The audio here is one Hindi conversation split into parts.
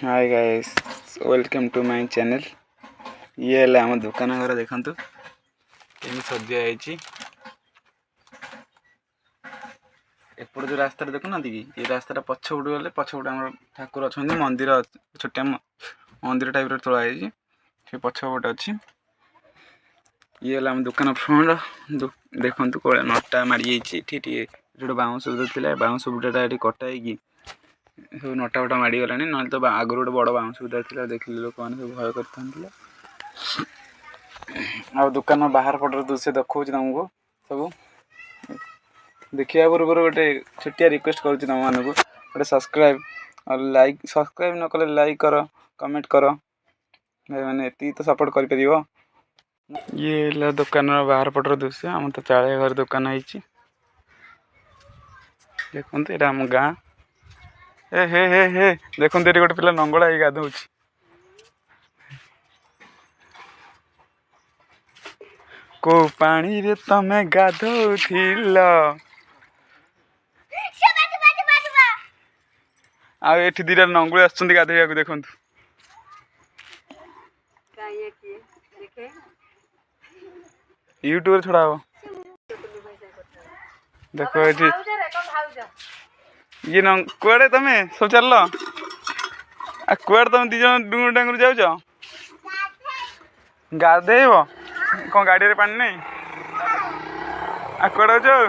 Hi guys, welcome to my channel. ये है आम दुकान घर देखु केमी सजा एपट जो रास्ता देखुना कि ये रास्ता पछपट गले पछपट आम ठाकुर अच्छा मंदिर छोटिया मंदिर टाइप तोड़ाई से पछपट अच्छी। ये है आम दुकान फ्रंट देखु कौन नटा मारी गोटे बाउंस बुदा बाउंस बुटा कटाई सब नटा फटा माड़गला ना तो आगुरी गोटे बड़ बाउंस बुदा था देखिए लोक मैंने सब भय कर दुकान बाहर पटर दृश्य देखा तुमको सब देखा पूर्व गोटे छोटिया रिक्वेस्ट करुँच तुम मानक गोटे सब्सक्राइब और लाइक सब्सक्राइब न कले लाइक कर कमेंट कर भाई मैंने ये तो सपोर्ट कर। ये दुकान बाहर पटर दृश्य आम तो चालिया घर दुकान है देखते ये आम गाँ ए हे हे हे देखते ये गोटे पिला नंगड़ा गाधौ को पानी रे तमे गाधौथिल आ एठी दीटा नंगुली आछुंती गाधैयाकु देखंतु यूट्यूब रे छोड़ा हो देखो एठी ये कुआड़े तमे सब चल आ कुआड़े तमे दी जन डुंगर डांगर जाउछ गाधेब कौन गाड़ी रे पानी नहीं आ कुआड़े जाउ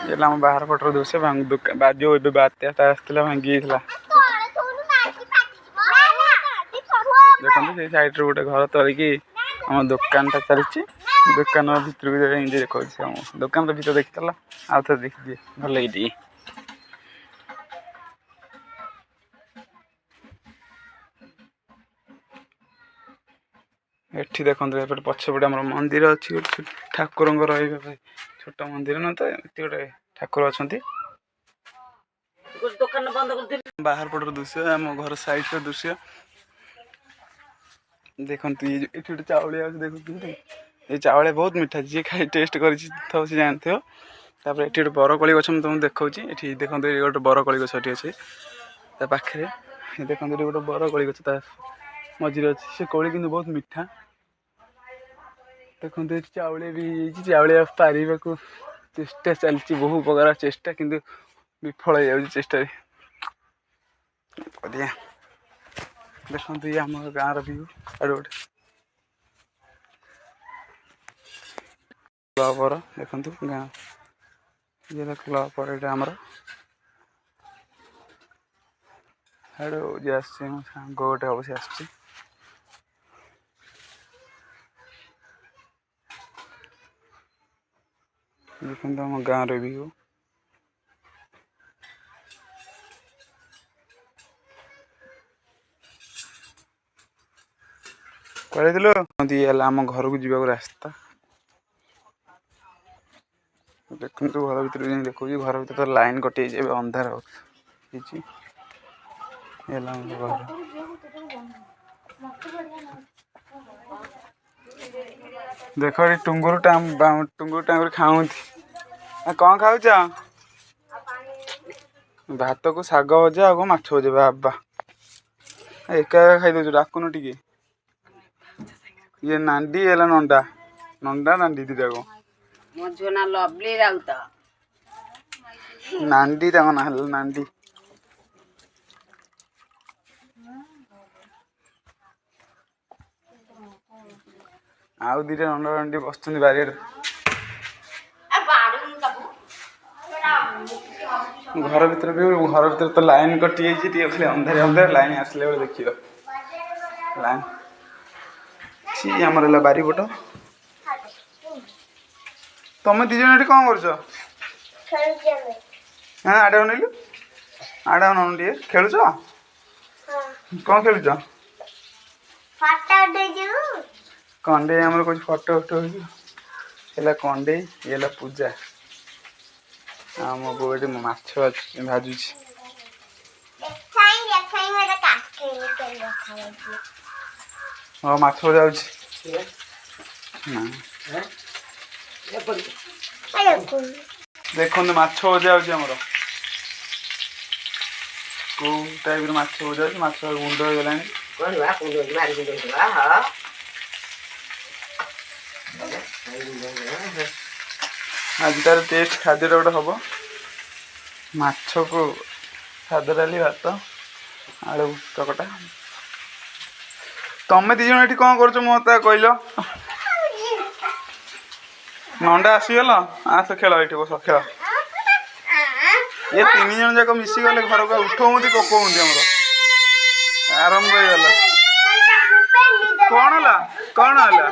ये आम बाहर पटर दृश्य जो बात्या आसला भांगी देखते से साइड गोटे घर तरिकी आम दुकान टा चलती दुकान भर देखा दुकान भर देखी आउ थे देखिए भल लगी एठी देखते पछपटे आम मंदिर अच्छी ठाकुर छोट मंदिर न तो गोटे ठाकुर अच्छा बाहर पटर दृश्य आम घर साइड दृश्य देखते ये गोटे चावलिया देखते ये चावलिया बहुत मीठा जी खाई टेस्ट कर जानते हो। तापर ये गोटे बरकोली गछ तुमको देखा ये देखते ये गोटे बरकोली गछ अच्छे पाखे देखते ये गोटे बरकोली गछ मझे अच्छी से कोली कि बहुत मीठा देखते चावलिया भी चावलिया पार को चेष्टा चलती बहु प्रकार चेष्टा किंतु विफल हो जाए चेष्टा देखते ये आम गाँव रव्यू गोटे क्लबर देखु गाँ ये क्लबर ये आमर जे सांग गोटे अवश्य आस देखते आम गाँव रव्यू कर आम घर को जीवा रास्ता देखते घर भर देखो घर भर तो लाइन कटि अंधार घर देख टुंगुर टांगुर खाऊँ कौन खाऊच भात को शाग भजा आ माछ भजा बाबा एका खाई दौ डाकुन टे ये नांडी है नंडा नंडा नांडी दीटा को मो झियो ना लवली राउत नांडी तक ना नांडी आउ दीटा नंडा नांडी बस बारि घर भर भी घर भर तो लाइन कटि खाली अंधार अंधार लाइन आसले बेले देखिए लाइन सी आमर है बारिपट तुम दीज कौन कर आड़ा नईलु आड़ा नौन टे खेलुच कौन खेलुच कंडे आम कुछ फटो फटो कंडे ये पूजा आम बोटे माछ भाजु हाँ माछ जाऊ देखते माछ जाऊँमर କୋଉ ଟାଇପ୍ର ମାଛ ଭଜା ଅଛି। ମାଛ ଗୁଣ୍ଡ ହେଇଗଲାଣି। ଆଜି ତାର ଟେଷ୍ଟ ଖାଦ୍ୟଟା ଗୋଟେ ହବ। ମାଛକୁ ସାଧା ଡାଲି, ଭାତ, ଆଳୁ ଚକଟା। ତମେ ଦି ଜଣ ଏଠି କ'ଣ କରୁଛ ମୋତେ କହିଲ? ନଣ୍ଡା ଆସିଗଲ, ଆସ ଖେଳ ଏଇଠି ବସ ଖେଳ। ଏ 3 ଜଣ ଯାକ ମିଶିଗଲେ ଘରକୁ ଉଠଉନ୍ତି ପକଉନ୍ତି। ଆମର ଆରମ୍ଭ ହେଇଗଲା। କ'ଣ ହେଲା? କ'ଣ ହେଲା?